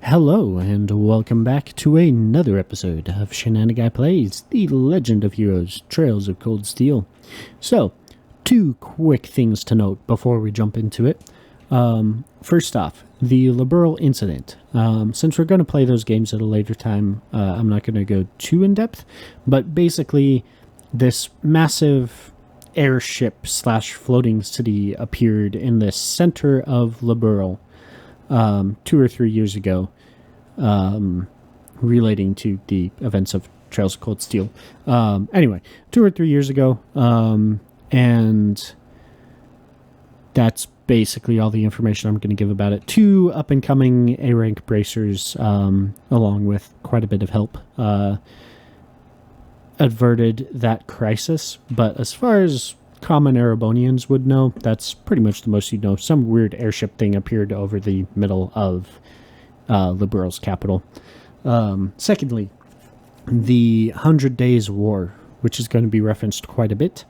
Hello, and welcome back to another episode of Shenanaguy Plays The Legend of Heroes Trails of Cold Steel. So, two quick things to note before we jump into it. First off, the Liberal incident. Since we're going to play those games at a later time, I'm not going to go too in depth, but basically, this massive airship slash floating city appeared in the center of Liberal 2 or 3 years ago, relating to the events of Trails of Cold Steel. Anyway, 2 or 3 years ago, and that's basically all the information I'm going to give about it. 2 up-and-coming A-rank bracers, along with quite a bit of help, averted that crisis. But as far as common Erebonians would know, that's pretty much the most you'd know. Some weird airship thing appeared over the middle of Liberal's capital. Secondly, the 100 Days War, which is going to be referenced quite a bit,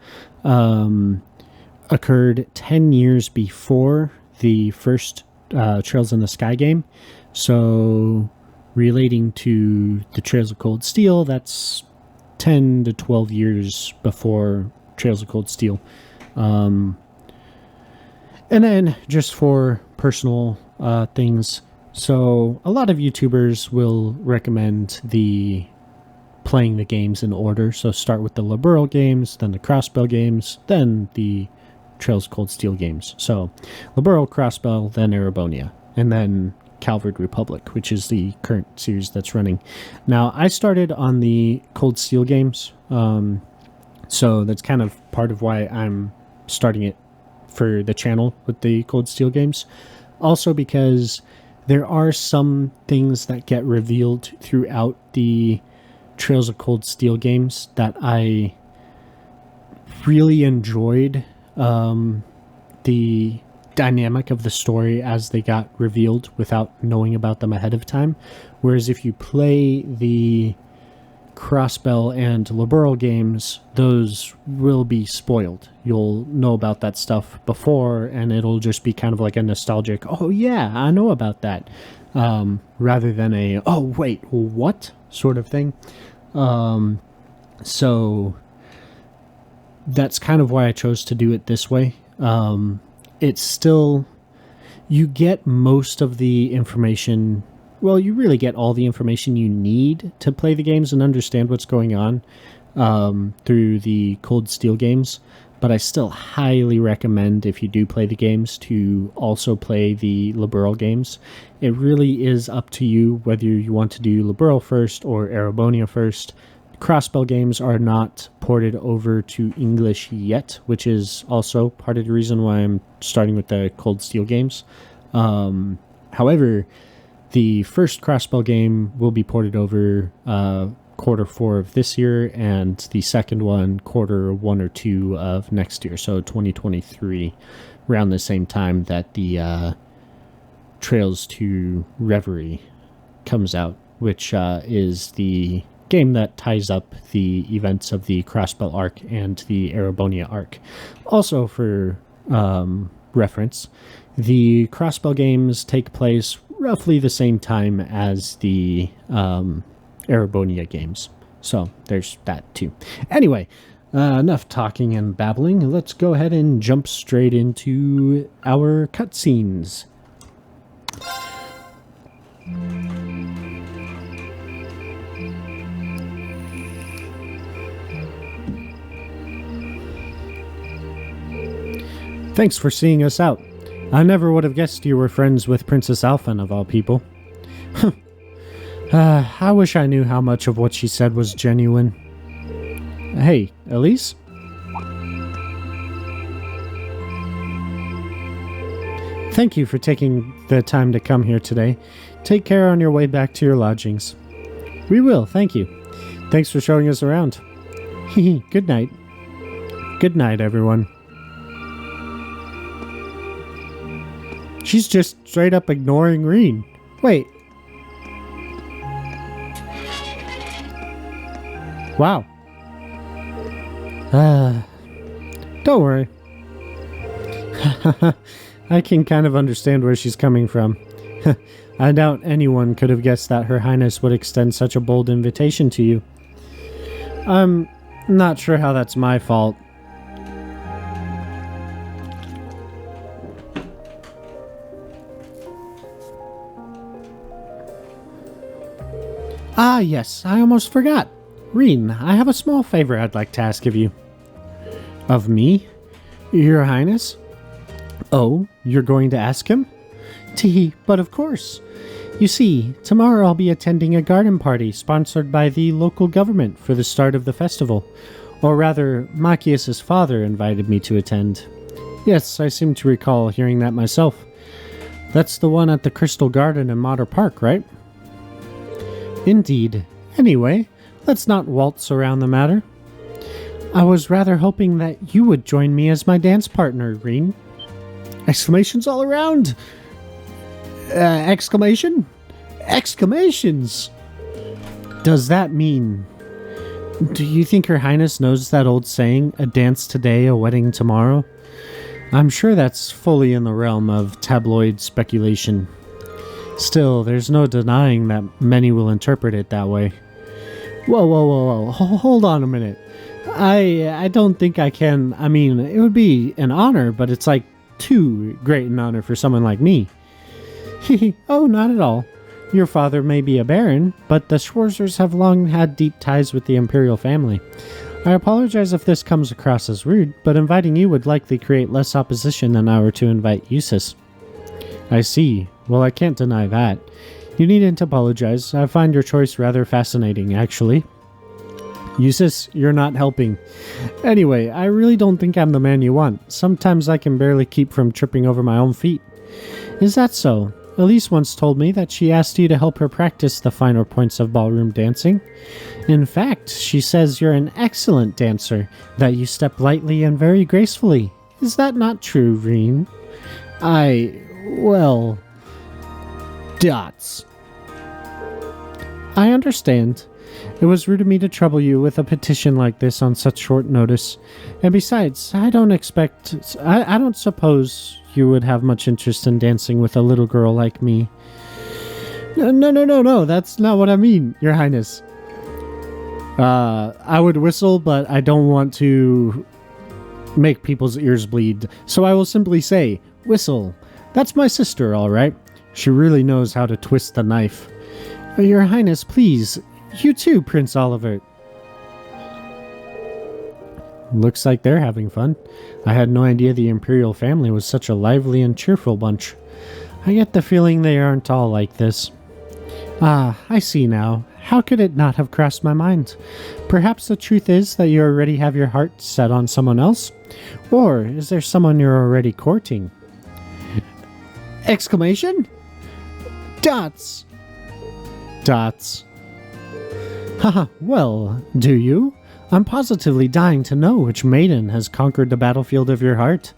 occurred 10 years before the first Trails in the Sky game. So, relating to the Trails of Cold Steel, that's 10 to 12 years before Trails of Cold Steel. And then, just for personal things, so a lot of YouTubers will recommend playing the games in order. So start with the Liberal games, then the Crossbell games, then the Trails of Cold Steel games. So Liberal, Crossbell, then Erebonia, and then Calvard Republic, which is the current series that's running. Now, I started on the Cold Steel games, so that's kind of part of why I'm starting it for the channel with the Cold Steel games. Also because there are some things that get revealed throughout the Trails of Cold Steel games that I really enjoyed, the dynamic of the story as they got revealed without knowing about them ahead of time. Whereas if you play the Crossbell and Liberal games, those will be spoiled. You'll know about that stuff before, and it'll just be kind of like a nostalgic, oh yeah, I know about that, rather than a, oh wait, what sort of thing. So that's kind of why I chose to do it this way. It's still, you get most of the information. Well, you really get all the information you need to play the games and understand what's going on through the Cold Steel games. But I still highly recommend, if you do play the games, to also play the Liberal games. It really is up to you whether you want to do Liberal first or Erebonia first. Crossbell games are not ported over to English yet, which is also part of the reason why I'm starting with the Cold Steel games. However, the first Crossbell game will be ported over Q4 of this year, and the second one Q1 or 2 of next year, so 2023, around the same time that the Trails to Reverie comes out, which is the game that ties up the events of the Crossbell arc and the Erebonia arc. Also, for reference, the Crossbell games take place roughly the same time as the Erebonia games. So there's that too. Anyway, enough talking and babbling. Let's go ahead and jump straight into our cutscenes. Thanks for seeing us out. I never would have guessed you were friends with Princess Alphen, of all people. I wish I knew how much of what she said was genuine. Hey, Elise? Thank you for taking the time to come here today. Take care on your way back to your lodgings. We will, thank you. Thanks for showing us around. Good night. Good night, everyone. She's just straight up ignoring Reen. Wait. Wow. Don't worry. I can kind of understand where she's coming from. I doubt anyone could have guessed that Her Highness would extend such a bold invitation to you. I'm not sure how that's my fault. Ah, yes, I almost forgot. Reen, I have a small favor I'd like to ask of you. Of me? Your Highness? Oh, you're going to ask him? Tee, but of course. You see, tomorrow I'll be attending a garden party sponsored by the local government for the start of the festival. Or rather, Machias's father invited me to attend. Yes, I seem to recall hearing that myself. That's the one at the Crystal Garden in Motter Park, right? Indeed. Anyway, let's not waltz around the matter. I was rather hoping that you would join me as my dance partner, Reen. Exclamations all around! Exclamation? Exclamations! Does that mean... Do you think Her Highness knows that old saying, a dance today, a wedding tomorrow? I'm sure that's fully in the realm of tabloid speculation. Still, there's no denying that many will interpret it that way. Whoa. Hold on a minute. I don't think I can... I mean, it would be an honor, but it's like too great an honor for someone like me. Oh, not at all. Your father may be a baron, but the Schwarzers have long had deep ties with the imperial family. I apologize if this comes across as rude, but inviting you would likely create less opposition than I were to invite Eustace. I see. Well, I can't deny that. You needn't apologize. I find your choice rather fascinating, actually. Eustace, you're not helping. Anyway, I really don't think I'm the man you want. Sometimes I can barely keep from tripping over my own feet. Is that so? Elise once told me that she asked you to help her practice the finer points of ballroom dancing. In fact, she says you're an excellent dancer, that you step lightly and very gracefully. Is that not true, Reen? Well... Dots. I understand. It was rude of me to trouble you with a petition like this on such short notice. And besides, I don't suppose you would have much interest in dancing with a little girl like me. No, that's not what I mean, Your Highness. I would whistle, but I don't want to make people's ears bleed. So I will simply say, whistle. That's my sister, all right. She really knows how to twist the knife. Your Highness, please. You too, Prince Oliver. Looks like they're having fun. I had no idea the Imperial family was such a lively and cheerful bunch. I get the feeling they aren't all like this. Ah, I see now. How could it not have crossed my mind? Perhaps the truth is that you already have your heart set on someone else? Or is there someone you're already courting? Exclamation? Dots! Haha, well, do you? I'm positively dying to know which maiden has conquered the battlefield of your heart.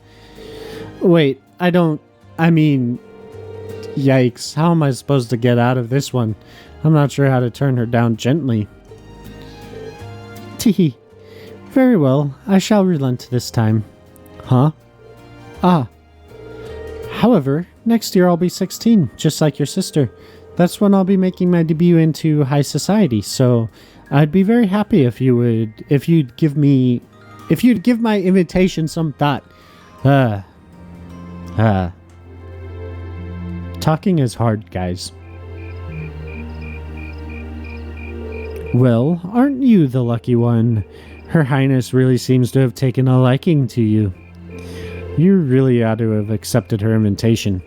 Wait, yikes, how am I supposed to get out of this one? I'm not sure how to turn her down gently. Tee. Very well, I shall relent this time. Huh? Ah. However, next year I'll be 16, just like your sister. That's when I'll be making my debut into high society, so I'd be very happy if you'd give my invitation some thought. Talking is hard, guys. Well, aren't you the lucky one? Her Highness really seems to have taken a liking to you. You really ought to have accepted her invitation.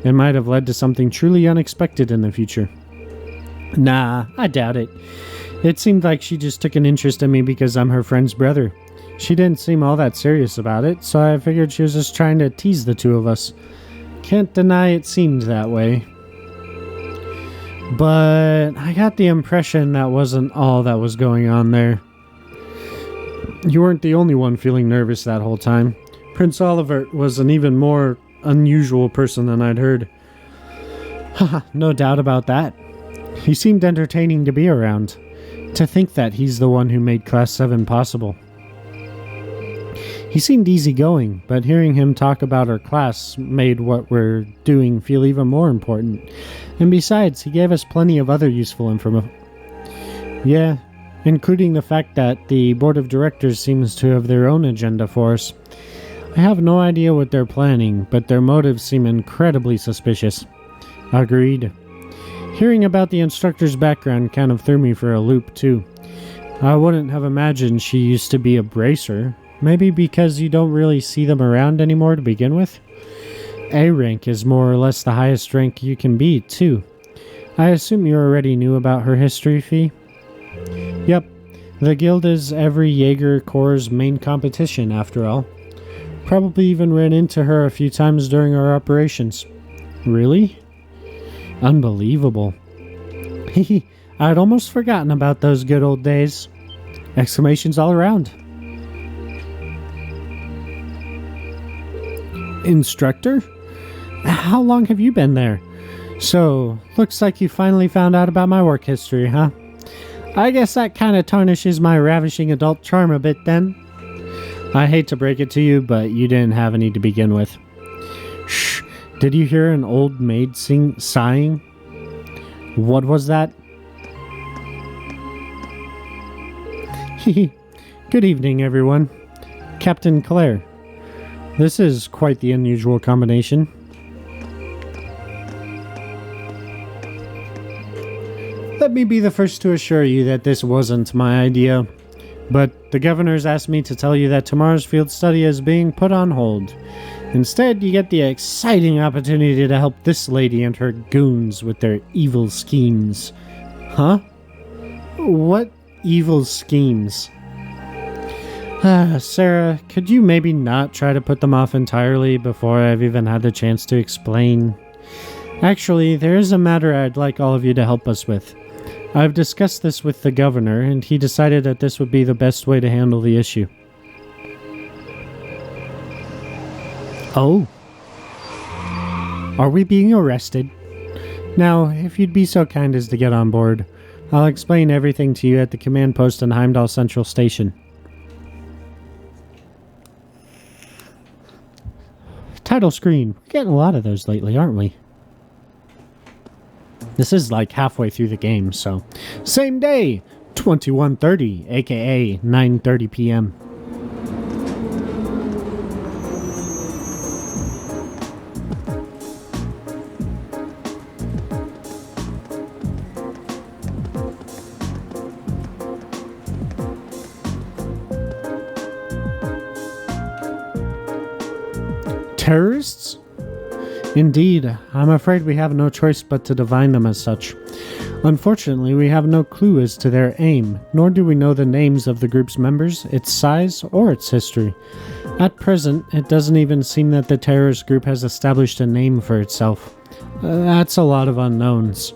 It might have led to something truly unexpected in the future. Nah, I doubt it. It seemed like she just took an interest in me because I'm her friend's brother. She didn't seem all that serious about it, so I figured she was just trying to tease the two of us. Can't deny it seemed that way. But I got the impression that wasn't all that was going on there. You weren't the only one feeling nervous that whole time. Prince Oliver was an even more unusual person than I'd heard. Haha, no doubt about that. He seemed entertaining to be around. To think that he's the one who made Class 7 possible. He seemed easygoing, but hearing him talk about our class made what we're doing feel even more important. And besides, he gave us plenty of other useful information. Yeah, including the fact that the board of directors seems to have their own agenda for us. I have no idea what they're planning, but their motives seem incredibly suspicious. Agreed. Hearing about the instructor's background kind of threw me for a loop, too. I wouldn't have imagined she used to be a bracer. Maybe because you don't really see them around anymore to begin with? A rank is more or less the highest rank you can be, too. I assume you already knew about her history, Fee? Yep. The guild is every Jaeger Corps' main competition, after all. Probably even ran into her a few times during our operations. Really? Unbelievable. Hehe, I'd almost forgotten about those good old days. Exclamations all around. Instructor? How long have you been there? So, looks like you finally found out about my work history, huh? I guess that kind of tarnishes my ravishing adult charm a bit then. I hate to break it to you, but you didn't have any to begin with. Shh. Did you hear an old maid sighing? What was that? Good evening, everyone. Captain Claire. This is quite the unusual combination. Let me be the first to assure you that this wasn't my idea. But the governor's asked me to tell you that tomorrow's field study is being put on hold. Instead, you get the exciting opportunity to help this lady and her goons with their evil schemes. Huh? What evil schemes? Sarah, could you maybe not try to put them off entirely before I've even had the chance to explain? Actually, there is a matter I'd like all of you to help us with. I've discussed this with the governor, and he decided that this would be the best way to handle the issue. Oh. Are we being arrested? Now, if you'd be so kind as to get on board, I'll explain everything to you at the command post in Heimdallr Central Station. Title screen. We're getting a lot of those lately, aren't we? This is like halfway through the game, so... Same day! 21:30, aka 9:30 p.m. Terrorists? Indeed, I'm afraid we have no choice but to define them as such. Unfortunately, we have no clue as to their aim, nor do we know the names of the group's members, its size, or its history. At present, it doesn't even seem that the terrorist group has established a name for itself. That's a lot of unknowns.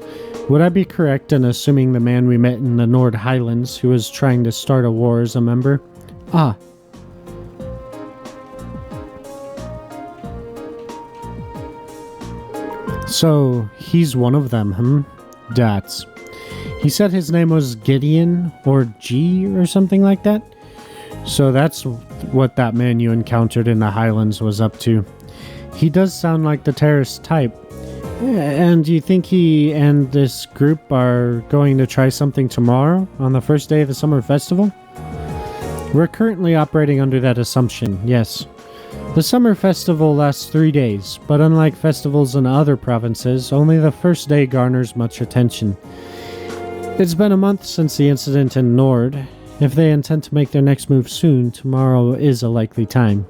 Would I be correct in assuming the man we met in the Nord Highlands who was trying to start a war is a member? Ah. So, he's one of them, That's. He said his name was Gideon, or G, or something like that? So that's what that man you encountered in the Highlands was up to. He does sound like the terrorist type. And do you think he and this group are going to try something tomorrow, on the first day of the summer festival? We're currently operating under that assumption, yes. The summer festival lasts 3 days, but unlike festivals in other provinces, only the first day garners much attention. It's been a month since the incident in Nord. If they intend to make their next move soon, tomorrow is a likely time.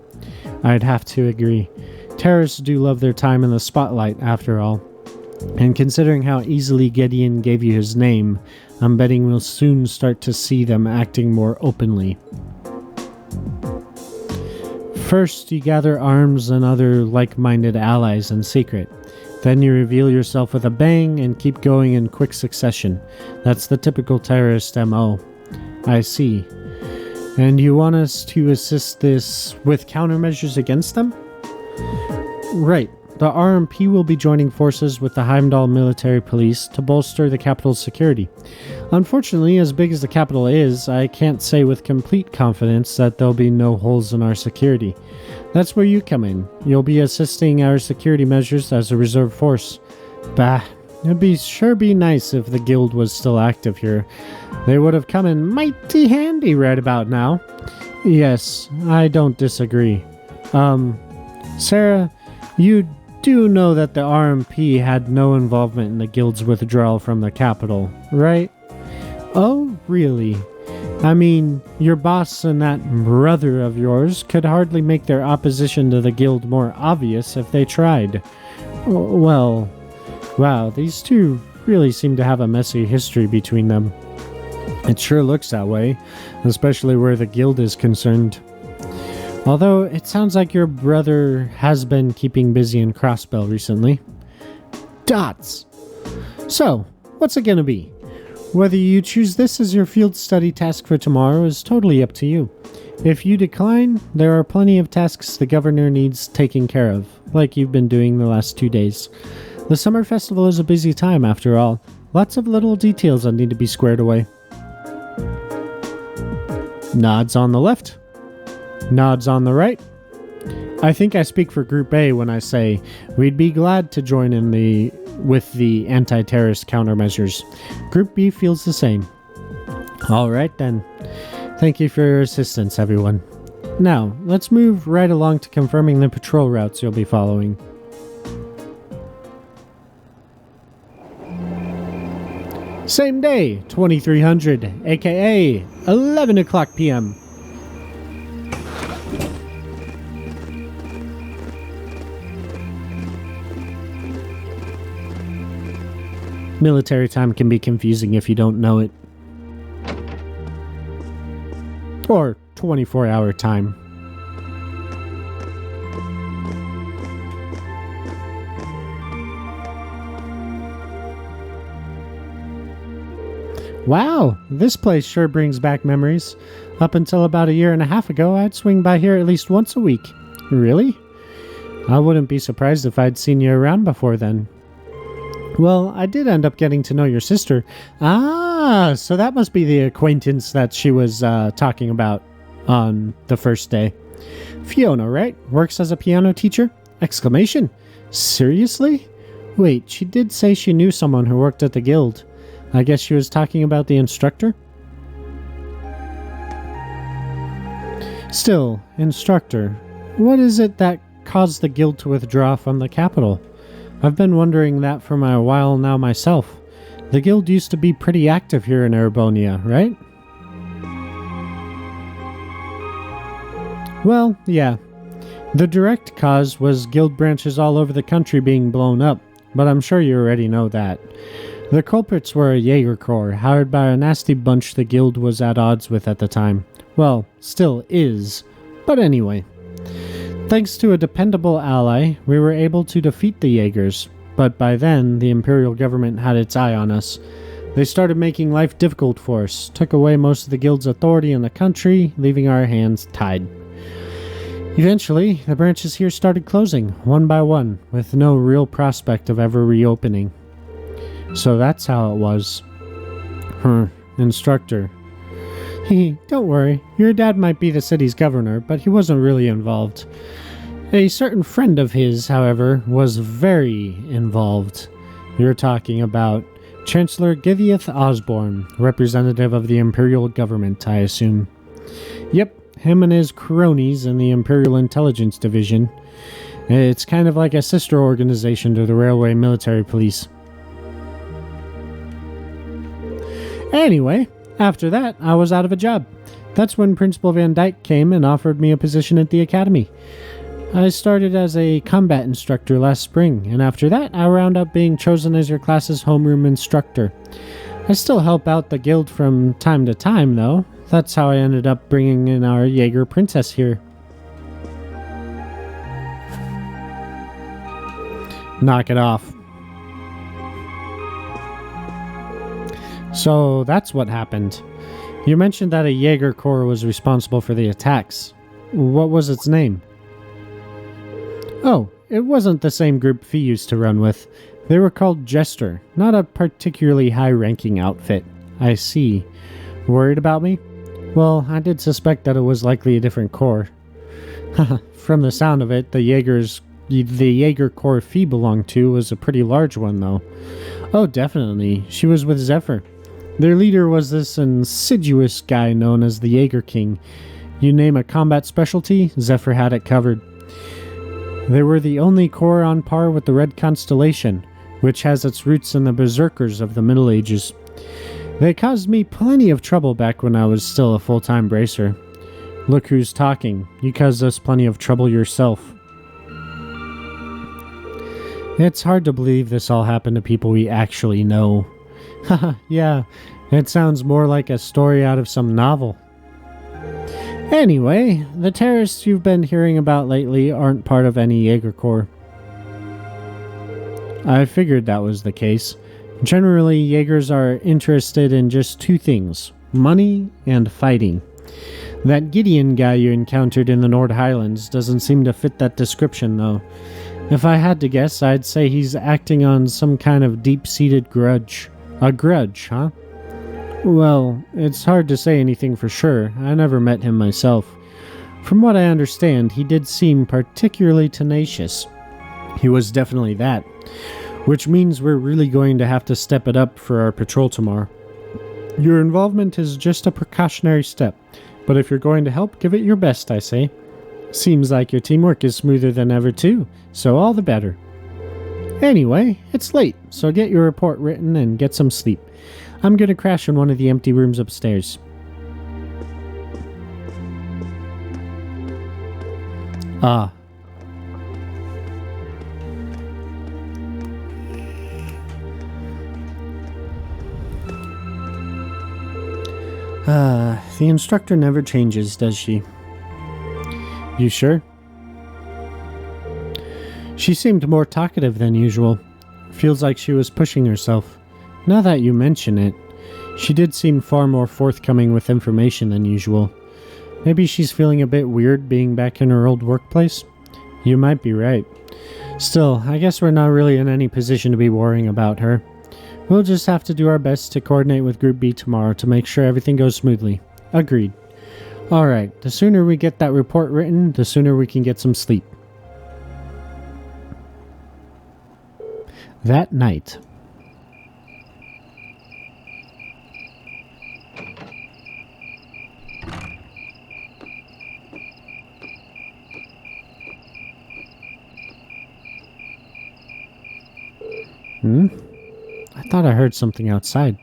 I'd have to agree. Terrorists do love their time in the spotlight, after all. And considering how easily Gideon gave you his name, I'm betting we'll soon start to see them acting more openly. First, you gather arms and other like-minded allies in secret. Then you reveal yourself with a bang and keep going in quick succession. That's the typical terrorist MO. I see. And you want us to assist this with countermeasures against them? Right. the RMP will be joining forces with the Heimdallr military police to bolster the capital's security. Unfortunately, as big as the capital is, I can't say with complete confidence that there'll be no holes in our security. That's where you come in. You'll be assisting our security measures as a reserve force. Bah, it'd be nice if the guild was still active here. They would have come in mighty handy right about now. Yes, I don't disagree. Sarah, you do know that the RMP had no involvement in the guild's withdrawal from the capital, right? Oh, really? I mean, your boss and that brother of yours could hardly make their opposition to the guild more obvious if they tried. Well, wow, these two really seem to have a messy history between them. It sure looks that way, especially where the guild is concerned. Although, it sounds like your brother has been keeping busy in Crossbell recently. Dots! So, what's it gonna be? Whether you choose this as your field study task for tomorrow is totally up to you. If you decline, there are plenty of tasks the governor needs taking care of, like you've been doing the last 2 days. The summer festival is a busy time after all. Lots of little details that need to be squared away. Nods on the left. Nods on the right. I think I speak for Group A when I say we'd be glad to join in with the anti-terrorist countermeasures. Group B feels the same. All right then. Thank you for your assistance, everyone. Now, let's move right along to confirming the patrol routes you'll be following. Same day, 2300, aka 11 o'clock p.m. Military time can be confusing if you don't know it. Or 24-hour time. Wow, this place sure brings back memories. Up until about 1.5 years ago, I'd swing by here at least once a week. Really? I wouldn't be surprised if I'd seen you around before then. Well, I did end up getting to know your sister. Ah, so that must be the acquaintance that she was talking about on the first day. Fiona, right? Works as a piano teacher? Exclamation. Seriously? Wait, she did say she knew someone who worked at the guild. I guess she was talking about the instructor? Still, instructor, what is it that caused the guild to withdraw from the capital? I've been wondering that for a while now myself. The guild used to be pretty active here in Erebonia, right? Well, yeah. The direct cause was guild branches all over the country being blown up, but I'm sure you already know that. The culprits were a Jaeger Corps, hired by a nasty bunch the guild was at odds with at the time. Well, still is. But anyway. Thanks to a dependable ally, we were able to defeat the Jaegers, but by then, the Imperial government had its eye on us. They started making life difficult for us, took away most of the guild's authority in the country, leaving our hands tied. Eventually, the branches here started closing, one by one, with no real prospect of ever reopening. So that's how it was. Instructor. Don't worry, your dad might be the city's governor, but he wasn't really involved. A certain friend of his, however, was very involved. You're talking about Chancellor Githiath Osborne, representative of the Imperial government, I assume. Yep, him and his cronies in the Imperial Intelligence Division. It's kind of like a sister organization to the Railway Military Police. Anyway, after that, I was out of a job. That's when Principal Van Dyke came and offered me a position at the academy. I started as a combat instructor last spring, and after that, I wound up being chosen as your class's homeroom instructor. I still help out the guild from time to time, though. That's how I ended up bringing in our Jaeger princess here. Knock it off. So that's what happened. You mentioned that a Jaeger Corps was responsible for the attacks. What was its name? Oh, it wasn't the same group Fee used to run with. They were called Jester, not a particularly high-ranking outfit. I see. Worried about me? Well, I did suspect that it was likely a different corps. From the sound of it, the Jaeger Corps Fee belonged to was a pretty large one, though. Oh, definitely. She was with Zephyr. Their leader was this insidious guy known as the Jaeger King. You name a combat specialty, Zephyr had it covered. They were the only corps on par with the Red Constellation, which has its roots in the Berserkers of the Middle Ages. They caused me plenty of trouble back when I was still a full-time bracer. Look who's talking. You caused us plenty of trouble yourself. It's hard to believe this all happened to people we actually know. Haha, yeah, it sounds more like a story out of some novel. Anyway, the terrorists you've been hearing about lately aren't part of any Jaeger Corps. I figured that was the case. Generally, Jaegers are interested in just two things, money and fighting. That Gideon guy you encountered in the Nord Highlands doesn't seem to fit that description, though. If I had to guess, I'd say he's acting on some kind of deep-seated grudge. A grudge, huh? Well, it's hard to say anything for sure. I never met him myself. From what I understand, he did seem particularly tenacious. He was definitely that. Which means we're really going to have to step it up for our patrol tomorrow. Your involvement is just a precautionary step, but if you're going to help, give it your best, I say. Seems like your teamwork is smoother than ever too, so all the better. Anyway, it's late, so get your report written and get some sleep. I'm gonna crash in one of the empty rooms upstairs. The instructor never changes, does she? You sure? She seemed more talkative than usual. Feels like she was pushing herself. Now that you mention it, she did seem far more forthcoming with information than usual. Maybe she's feeling a bit weird being back in her old workplace? You might be right. Still, I guess we're not really in any position to be worrying about her. We'll just have to do our best to coordinate with Group B tomorrow to make sure everything goes smoothly. Agreed. Alright, the sooner we get that report written, the sooner we can get some sleep. That night. I thought I heard something outside.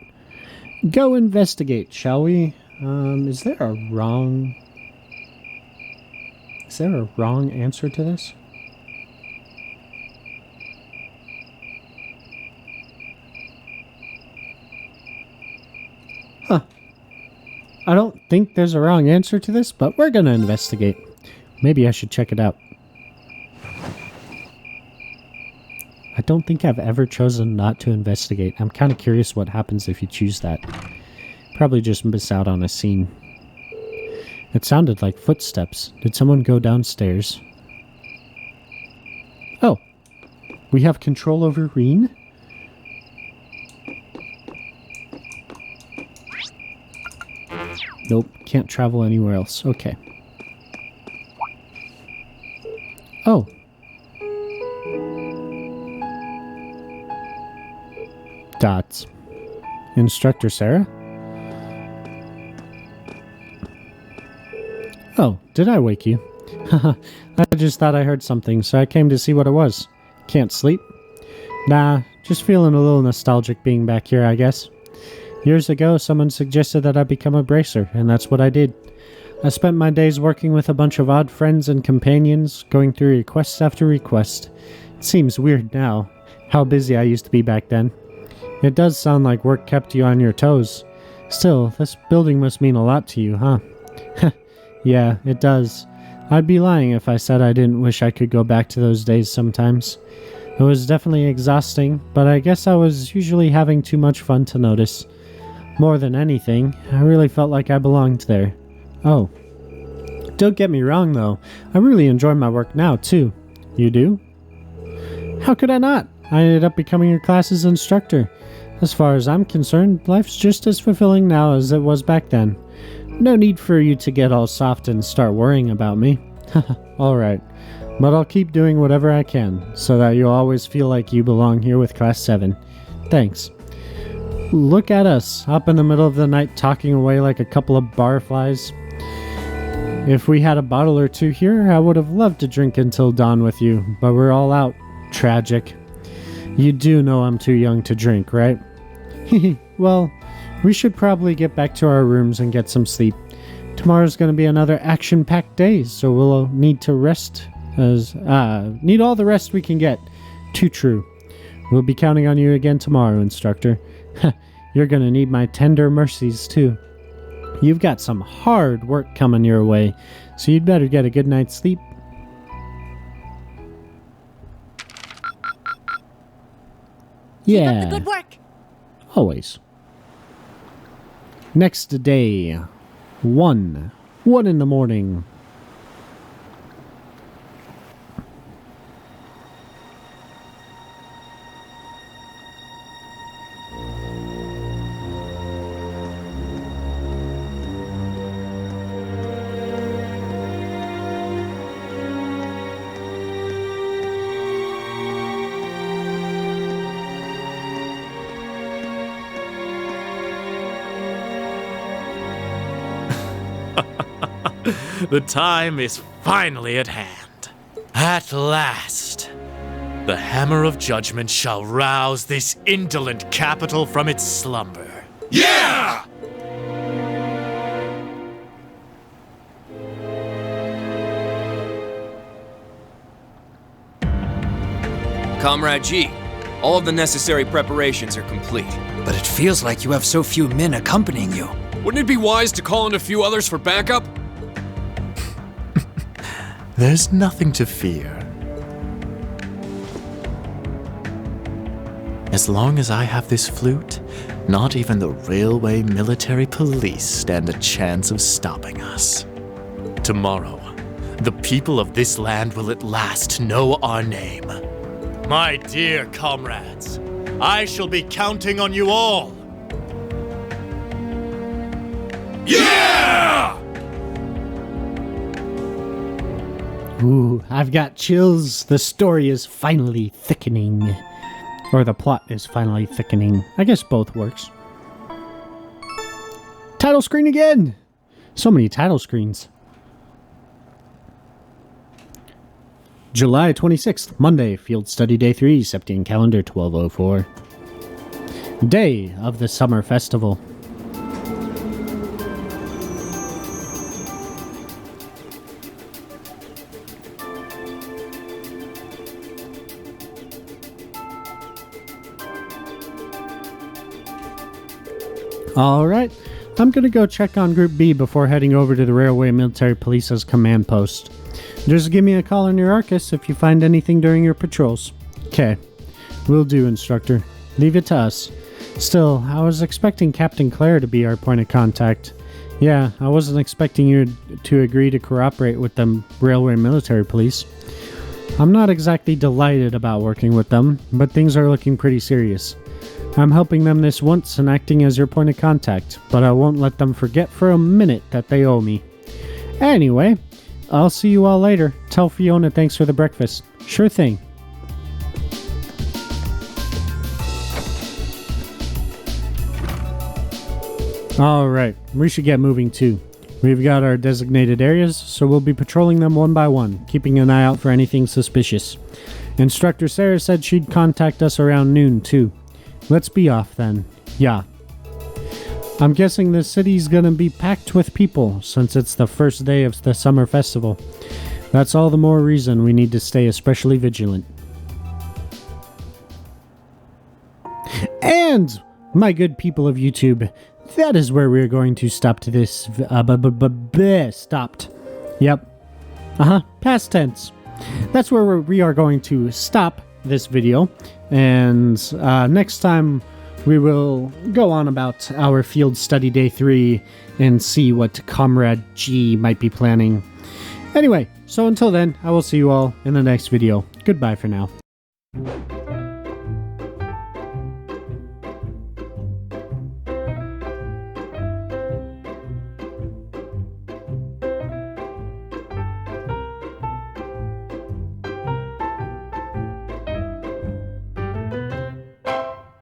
Go investigate, shall we? Is there a wrong answer to this? Huh. I don't think there's a wrong answer to this, but we're gonna investigate. Maybe I should check it out. I don't think I've ever chosen not to investigate. I'm kind of curious what happens if you choose that. Probably just miss out on a scene. It sounded like footsteps. Did someone go downstairs? Oh. We have control over Reen? Nope. Can't travel anywhere else. Okay. Oh. Dots. Instructor Sarah? Oh, did I wake you? Haha, I just thought I heard something, so I came to see what it was. Can't sleep? Nah, just feeling a little nostalgic being back here, I guess. Years ago, someone suggested that I become a bracer, and that's what I did. I spent my days working with a bunch of odd friends and companions, going through request after request. It seems weird now, how busy I used to be back then. It does sound like work kept you on your toes. Still, this building must mean a lot to you, huh? Yeah, it does. I'd be lying if I said I didn't wish I could go back to those days sometimes. It was definitely exhausting, but I guess I was usually having too much fun to notice. More than anything, I really felt like I belonged there. Oh. Don't get me wrong though, I really enjoy my work now too. You do? How could I not? I ended up becoming your class's instructor. As far as I'm concerned, life's just as fulfilling now as it was back then. No need for you to get all soft and start worrying about me. Alright, but I'll keep doing whatever I can, so that you'll always feel like you belong here with Class 7. Thanks. Look at us, up in the middle of the night talking away like a couple of barflies. If we had a bottle or two here, I would have loved to drink until dawn with you, but we're all out. Tragic. You do know I'm too young to drink, right? Well, we should probably get back to our rooms and get some sleep. Tomorrow's going to be another action-packed day, so we'll need to rest need all the rest we can get. Too true. We'll be counting on you again tomorrow, instructor. You're going to need my tender mercies, too. You've got some hard work coming your way, so you'd better get a good night's sleep. Keep up the good work. Always. Next day. 1 in the morning. The time is finally at hand. At last, the hammer of judgment shall rouse this indolent capital from its slumber. Yeah! Comrade G, all of the necessary preparations are complete. But it feels like you have so few men accompanying you. Wouldn't it be wise to call in a few others for backup? There's nothing to fear. As long as I have this flute, not even the railway military police stand a chance of stopping us. Tomorrow, the people of this land will at last know our name. My dear comrades, I shall be counting on you all. Yeah! Ooh, I've got chills. The story is finally thickening. Or the plot is finally thickening. I guess both works. Title screen again! So many title screens. July 26th, Monday, Field Study Day 3, Septian Calendar 1204. Day of the Summer Festival. Alright, I'm gonna go check on Group B before heading over to the Railway Military Police's command post. Just give me a call on your Arcus if you find anything during your patrols. Okay, will do, instructor. Leave it to us. Still, I was expecting Captain Clare to be our point of contact. Yeah, I wasn't expecting you to agree to cooperate with the Railway Military Police. I'm not exactly delighted about working with them, but things are looking pretty serious. I'm helping them this once and acting as your point of contact, but I won't let them forget for a minute that they owe me. Anyway, I'll see you all later. Tell Fiona thanks for the breakfast. Sure thing. Alright, we should get moving too. We've got our designated areas, so we'll be patrolling them one by one, keeping an eye out for anything suspicious. Instructor Sarah said she'd contact us around noon too. Let's be off then. Yeah. I'm guessing the city's gonna be packed with people since it's the first day of the summer festival. That's all the more reason we need to stay especially vigilant. And, my good people of YouTube, that is where we're going to stop to this. Stopped. Yep. Past tense. That's where we are going to stop this video. And next time we will go on about our Field Study Day 3 and see what Comrade G might be planning. Anyway, so until then, I will see you all in the next video. Goodbye for now.